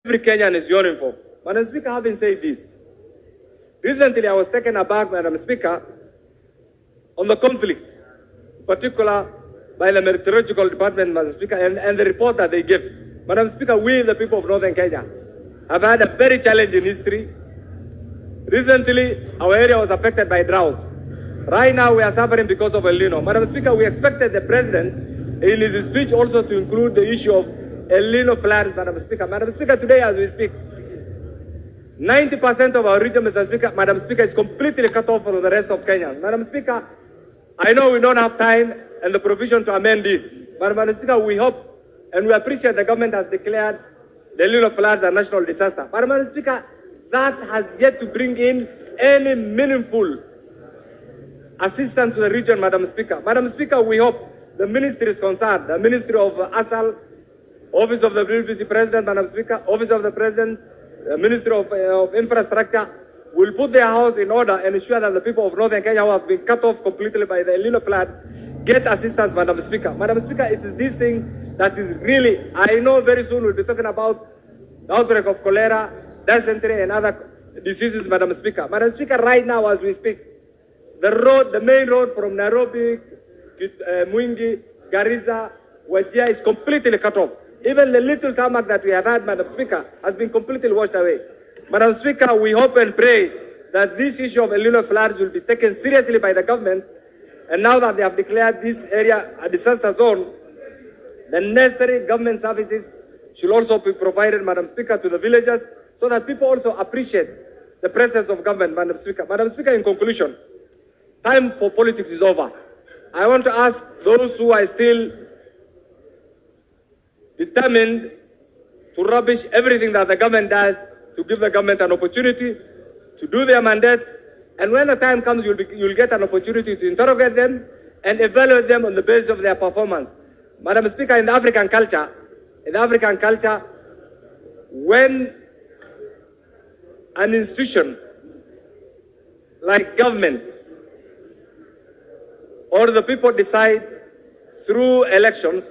every Kenyan is yearning for. Madam Speaker, having said this, recently I was taken aback, Madam Speaker, on the conflict, in particular by the meteorological department, Madam Speaker, and the report that they gave. Madam Speaker, we, the people of Northern Kenya, have had a very challenging history. Recently, our area was affected by drought. Right now, we are suffering because of El Nino. Madam Speaker, we expected the President, in his speech, also to include the issue of El Nino floods, Madam Speaker. Madam Speaker, today as we speak, 90% of our region, Madam Speaker, is completely cut off from the rest of Kenya. Madam Speaker, I know we don't have time and the provision to amend this, but Madam Speaker, we hope and we appreciate the government has declared the El Nino floods a national disaster. But Madam Speaker, that has yet to bring in any meaningful assistance to the region, Madam Speaker. Madam Speaker, we hope the ministry is concerned, the Ministry of ASAL, Office of the Deputy President, Madam Speaker, Office of the President, the Ministry of Infrastructure, will put their house in order and ensure that the people of Northern Kenya who have been cut off completely by the El Nino floods get assistance, Madam Speaker. Madam Speaker, it is this thing that is really, I know very soon we'll be talking about the outbreak of cholera, dysentery, and other diseases, Madam Speaker. Madam Speaker, right now as we speak, the main road from Nairobi, Mwingi, Garissa, Wajir is completely cut off. Even the little tarmac that we have had, Madam Speaker, has been completely washed away. Madam Speaker, we hope and pray that this issue of El Nino floods will be taken seriously by the government. And now that they have declared this area a disaster zone, the necessary government services should also be provided, Madam Speaker, to the villagers so that people also appreciate the presence of government, Madam Speaker. Madam Speaker, in conclusion, time for politics is over. I want to ask those who are still determined to rubbish everything that the government does, to give the government an opportunity to do their mandate. And when the time comes, you'll get an opportunity to interrogate them and evaluate them on the basis of their performance. Madam Speaker, in the African culture, when an institution like government or the people decide through elections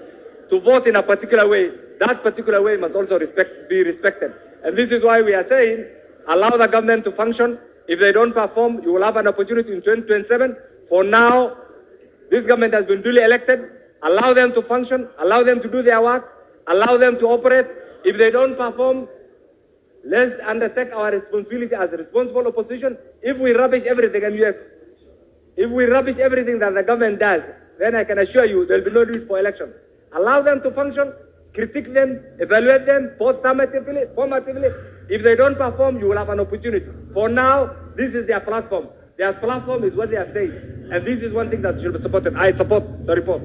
to vote in a particular way, that particular way must also be respected. And this is why we are saying, allow the government to function. If they don't perform, you will have an opportunity in 2027. For now, this government has been duly elected. Allow them to function, allow them to do their work, allow them to operate. If they don't perform, let's undertake our responsibility as a responsible opposition. If we rubbish everything if we rubbish everything that the government does, then I can assure you there will be no need for elections. Allow them to function, critique them, evaluate them, both summatively, formatively. If they don't perform, you will have an opportunity. For now, this is their platform. Their platform is what they are saying. And this is one thing that should be supported. I support the report.